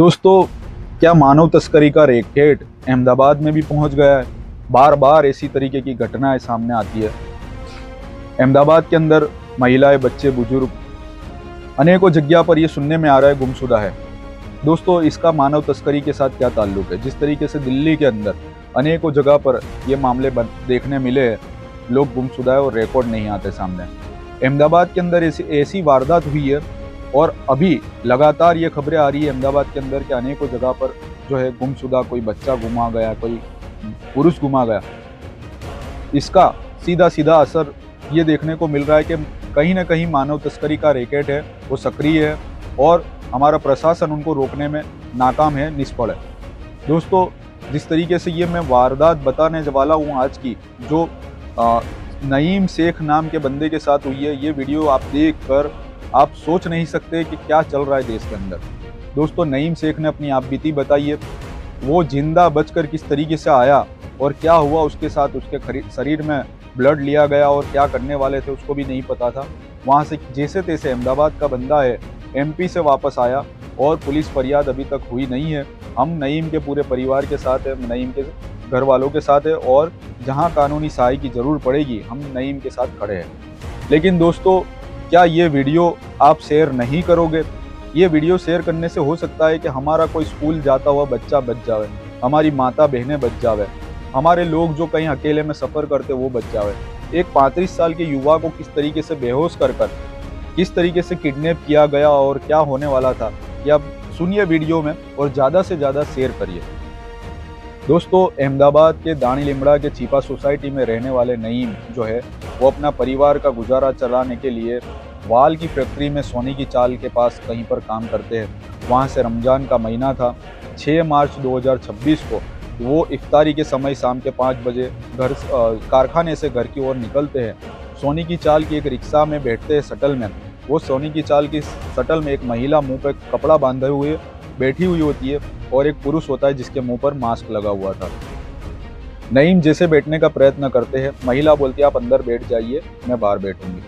दोस्तों, क्या मानव तस्करी का रैकेट अहमदाबाद में भी पहुंच गया है। बार बार ऐसी तरीके की घटनाएं सामने आती है। अहमदाबाद के अंदर महिलाएं, बच्चे, बुजुर्ग अनेकों जगह पर यह सुनने में आ रहा है गुमशुदा है। दोस्तों, इसका मानव तस्करी के साथ क्या ताल्लुक है। जिस तरीके से दिल्ली के अंदर अनेकों जगह पर ये मामले देखने मिले हैं, लोग गुमशुदा है और रिकॉर्ड नहीं आते सामने। अहमदाबाद के अंदर ऐसी ऐसी वारदात हुई है और अभी लगातार ये खबरें आ रही है अहमदाबाद के अंदर कि अनेकों जगह पर जो है गुमशुदा, कोई बच्चा गुमा गया, कोई पुरुष गुमा गया। इसका सीधा सीधा असर ये देखने को मिल रहा है कि कहीं ना कहीं मानव तस्करी का रैकेट है वो सक्रिय है और हमारा प्रशासन उनको रोकने में नाकाम है, निष्फल है। दोस्तों, जिस तरीके से ये मैं वारदात बताने वाला हूँ आज की, जो नईम शेख नाम के बंदे के साथ हुई है, ये वीडियो आप देख कर आप सोच नहीं सकते कि क्या चल रहा है देश के अंदर। दोस्तों, नईम शेख ने अपनी आपबीती बताई है। वो जिंदा बचकर किस तरीके से आया और क्या हुआ उसके साथ, उसके शरीर में ब्लड लिया गया और क्या करने वाले थे उसको भी नहीं पता था। वहाँ से जैसे तैसे अहमदाबाद का बंदा है, एमपी से वापस आया और पुलिस फरियाद अभी तक हुई नहीं है। हम नईम के पूरे परिवार के साथ है, नईम के घर वालों के साथ है और जहाँ कानूनी सहायता की ज़रूरत पड़ेगी हम नईम के साथ खड़े हैं। लेकिन दोस्तों, क्या ये वीडियो आप शेयर नहीं करोगे? ये वीडियो शेयर करने से हो सकता है कि हमारा कोई स्कूल जाता हुआ बच्चा बच जावे, हमारी माता बहनें बच जावे, हमारे लोग जो कहीं अकेले में सफ़र करते वो बच जावे। एक 35 साल के युवा को किस तरीके से बेहोश कर किस तरीके से किडनैप किया गया और क्या होने वाला था, ये आप सुनिए वीडियो में और ज़्यादा से ज़्यादा शेयर करिए। दोस्तों, अहमदाबाद के दानी लिमड़ा के चीपा सोसाइटी में रहने वाले नईम जो है वो अपना परिवार का गुजारा चलाने के लिए वाल की फैक्ट्री में सोने की चाल के पास कहीं पर काम करते हैं। वहाँ से रमज़ान का महीना था। 6 मार्च 2026 को वो इफ्तारी के समय शाम के 5 बजे कारखाने से घर की ओर निकलते हैं। सोने की चाल की एक रिक्शा में बैठते हैं, शटल में। वो सोने की चाल की शटल में एक महिला मुंह पर कपड़ा बांधे हुए बैठी हुई होती है और एक पुरुष होता है जिसके मुंह पर मास्क लगा हुआ था। नईम जैसे बैठने का प्रयत्न करते हैं, महिला बोलती है आप अंदर बैठ जाइए, मैं बाहर बैठूंगी।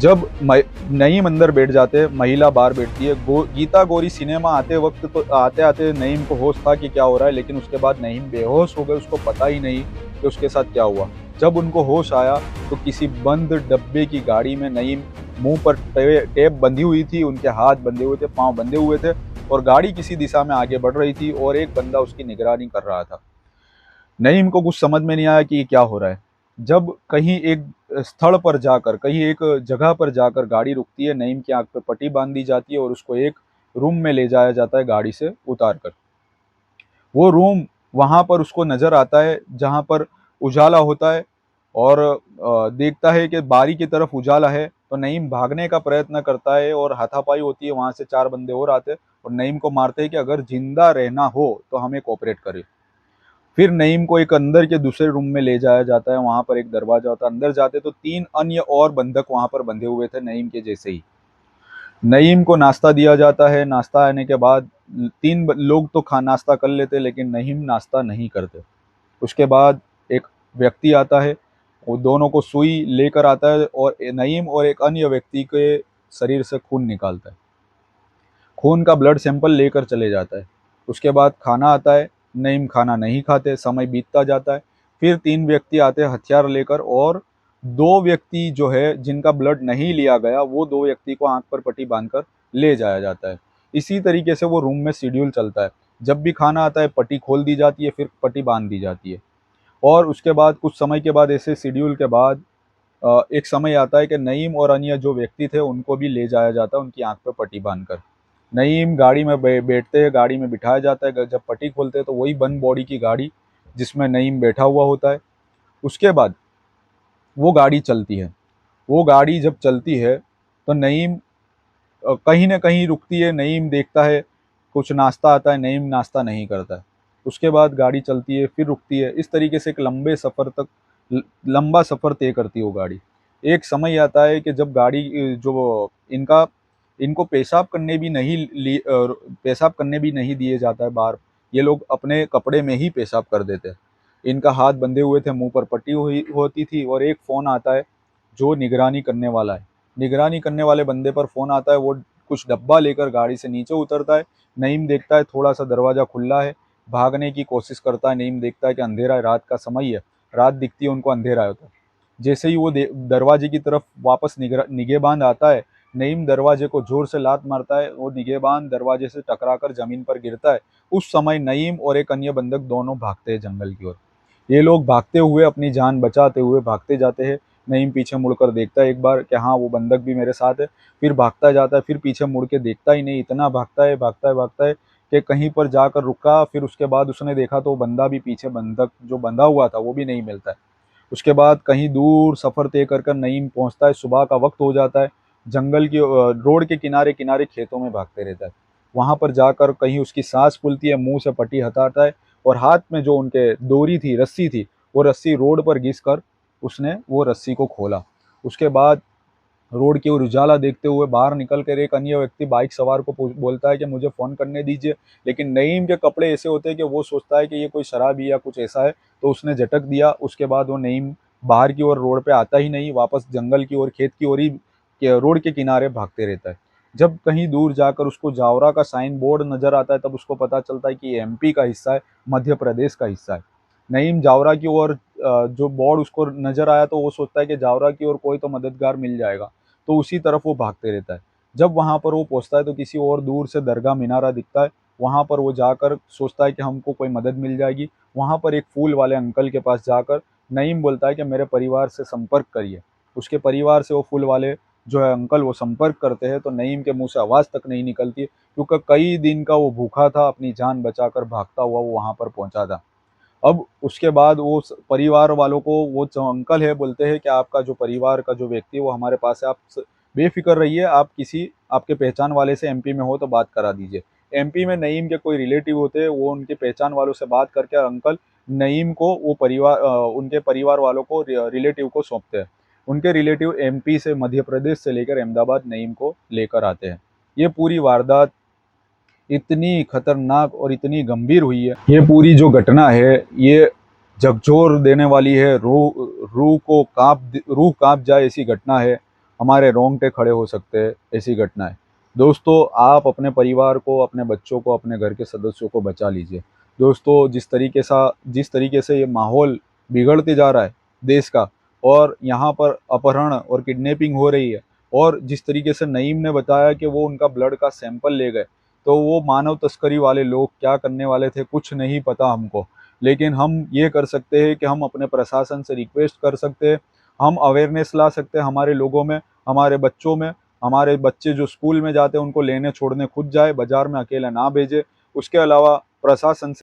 जब नईम अंदर बैठ जाते हैं, महिला बाहर बैठती है। गीता गौरी सिनेमा आते वक्त तो आते आते नईम को होश था कि क्या हो रहा है, लेकिन उसके बाद नईम बेहोश हो गए, उसको पता ही नहीं कि उसके साथ क्या हुआ। जब उनको होश आया तो किसी बंद डब्बे की गाड़ी में नईम मुंह पर टेप बंधी हुई थी, उनके हाथ बंधे हुए थे, पाँव बंधे हुए थे और गाड़ी किसी दिशा में आगे बढ़ रही थी और एक बंदा उसकी निगरानी कर रहा था। नईम को कुछ समझ में नहीं आया कि ये क्या हो रहा है। जब कहीं एक स्थल पर जाकर, कहीं एक जगह पर जाकर गाड़ी रुकती है, नईम की आंख पे पट्टी बांध दी जाती है और उसको एक रूम में ले जाया जाता है गाड़ी से उतार कर। वो रूम वहाँ पर उसको नज़र आता है जहाँ पर उजाला होता है और देखता है कि बारी की तरफ उजाला है। तो नईम भागने का प्रयत्न करता है और हाथापाई होती है। वहाँ से 4 बंदे और आते हैं और नईम को मारते हैं कि अगर जिंदा रहना हो तो हमें कोऑपरेट करे। फिर नईम को एक अंदर के दूसरे रूम में ले जाया जाता है। वहाँ पर एक दरवाजा होता है, अंदर जाते तो 3 अन्य और बंधक वहाँ पर बंधे हुए थे नईम के जैसे ही। नईम को नाश्ता दिया जाता है। नाश्ता आने के बाद 3 लोग तो नाश्ता कर लेते, लेकिन नईम नाश्ता नहीं करते। उसके बाद एक व्यक्ति आता है, वो दोनों को सुई लेकर आता है और नईम और एक अन्य व्यक्ति के शरीर से खून निकालता है। खून का ब्लड सैंपल लेकर चले जाता है। उसके बाद खाना आता है, नईम खाना नहीं खाते, समय बीतता जाता है। फिर 3 व्यक्ति आते हैं हथियार लेकर और 2 व्यक्ति जो है जिनका ब्लड नहीं लिया गया, वो 2 व्यक्ति को आंख पर पट्टी बांधकर ले जाया जाता है। इसी तरीके से वो रूम में शेड्यूल चलता है। जब भी खाना आता है पट्टी खोल दी जाती है, फिर पट्टी बांध दी जाती है और उसके बाद कुछ समय के बाद ऐसे शेड्यूल के बाद एक समय आता है कि नईम और अन्य जो व्यक्ति थे उनको भी ले जाया जाता है, उनकी आंख पर पट्टी बांधकर। नईम गाड़ी में बैठते हैं, गाड़ी में बिठाया जाता है। जब पट्टी खोलते हैं तो वही बंद बॉडी की गाड़ी जिसमें नईम बैठा हुआ होता है। उसके बाद वो गाड़ी चलती है। वो गाड़ी जब चलती है तो नईम कहीं ना कहीं रुकती है। नईम देखता है, कुछ नाश्ता आता है, नईम नाश्ता नहीं करता है। उसके बाद गाड़ी चलती है, फिर रुकती है। इस तरीके से एक लंबा सफ़र तय करती है वो गाड़ी। एक समय आता है कि जब गाड़ी जो इनको पेशाब करने भी नहीं दिए जाता है बाहर। ये लोग अपने कपड़े में ही पेशाब कर देते हैं। इनका हाथ बंधे हुए थे, मुंह पर पट्टी हुई होती थी और एक फ़ोन आता है जो निगरानी करने वाला है। निगरानी करने वाले बंदे पर फ़ोन आता है, वो कुछ डब्बा लेकर गाड़ी से नीचे उतरता है। नईम देखता है थोड़ा सा दरवाज़ा खुला है, भागने की कोशिश करता है। नईम देखता है कि अंधेरा है, रात का समय है, रात दिखती है उनको, अंधेरा होता है। जैसे ही वो दरवाजे की तरफ वापस निगहबान आता है, नईम दरवाजे को जोर से लात मारता है। वो निगहबान दरवाजे से टकराकर जमीन पर गिरता है। उस समय नईम और एक अन्य बंधक दोनों भागते हैं जंगल की ओर। ये लोग भागते हुए अपनी जान बचाते हुए भागते जाते हैं। नईम पीछे मुड़कर देखता है एक बार कि हाँ वो बंधक भी मेरे साथ है, फिर भागता जाता है, फिर पीछे मुड़ के देखता ही नहीं, इतना भागता है भागता है भागता है कि कहीं पर जाकर रुका। फिर उसके बाद उसने देखा तो बंदा भी पीछे, बंधक जो बंधा हुआ था वो भी नहीं मिलता है। उसके बाद कहीं दूर सफ़र तय कर कर नईम पहुंचता है। सुबह का वक्त हो जाता है। जंगल की रोड के किनारे किनारे खेतों में भागते रहता है। वहां पर जाकर कहीं उसकी सांस फूलती है, मुंह से पट्टी हटाता है और हाथ में जो उनके डोरी थी, रस्सी थी, वो रस्सी रोड पर घिस कर उसने वो रस्सी को खोला। उसके बाद रोड की ओर उजाला देखते हुए बाहर निकल कर एक अन्य व्यक्ति बाइक सवार को बोलता है कि मुझे फ़ोन करने दीजिए। लेकिन नईम के कपड़े ऐसे होते हैं कि वो सोचता है कि ये कोई शराबी या कुछ ऐसा है, तो उसने झटक दिया। उसके बाद वो नईम बाहर की ओर रोड पे आता ही नहीं, वापस जंगल की ओर, खेत की ओर ही रोड के किनारे भागते रहता है। जब कहीं दूर जाकर उसको जावरा का साइन बोर्ड नजर आता है, तब उसको पता चलता है कि ये एमपी का हिस्सा है, मध्य प्रदेश का हिस्सा है। नईम जावरा की ओर जो बोर्ड उसको नजर आया तो वो सोचता है कि जावरा की ओर कोई तो मददगार मिल जाएगा, तो उसी तरफ वो भागते रहता है। जब वहां पर वो पहुंचता है तो किसी और दूर से दरगाह मीनारा दिखता है। वहां पर वो जाकर सोचता है कि हमको कोई मदद मिल जाएगी। वहां पर एक फूल वाले अंकल के पास जाकर नईम बोलता है कि मेरे परिवार से संपर्क करिए। उसके परिवार से वो फूल वाले जो है अंकल वो संपर्क करते हैं, तो नईम के मुंह से आवाज़ तक नहीं निकलती, क्योंकि कई दिन का वो भूखा था, अपनी जान बचाकर भागता हुआ वो वहां पर पहुंचा था। अब उसके बाद वो परिवार वालों को वो जो अंकल है बोलते हैं कि आपका जो परिवार का जो व्यक्ति है वो हमारे पास है, आप बेफिक्र रहिए, आप किसी आपके पहचान वाले से एमपी में हो तो बात करा दीजिए। एमपी में नईम के कोई रिलेटिव होते हैं, वो उनके पहचान वालों से बात करके अंकल नईम को वो परिवार उनके परिवार वालों को रिलेटिव को सौंपते हैं। उनके रिलेटिव एमपी से, मध्य प्रदेश से लेकर अहमदाबाद नईम को लेकर आते हैं। ये पूरी वारदात इतनी खतरनाक और इतनी गंभीर हुई है, ये पूरी जो घटना है ये झकझोर देने वाली है। रूह कांप जाए ऐसी घटना है। हमारे रोंगटे खड़े हो सकते हैं ऐसी घटना है। दोस्तों, आप अपने परिवार को, अपने बच्चों को, अपने घर के सदस्यों को बचा लीजिए। दोस्तों, जिस तरीके से ये माहौल बिगड़ते जा रहा है देश का, और यहाँ पर अपहरण और किडनैपिंग हो रही है, और जिस तरीके से नईम ने बताया कि वो उनका ब्लड का सैंपल ले गए, तो वो मानव तस्करी वाले लोग क्या करने वाले थे कुछ नहीं पता हमको। लेकिन हम ये कर सकते हैं कि हम अपने प्रशासन से रिक्वेस्ट कर सकते हैं, हम अवेयरनेस ला सकते हैं हमारे लोगों में, हमारे बच्चों में। हमारे बच्चे जो स्कूल में जाते हैं उनको लेने छोड़ने खुद जाए, बाजार में अकेला ना भेजे। उसके अलावा प्रशासन से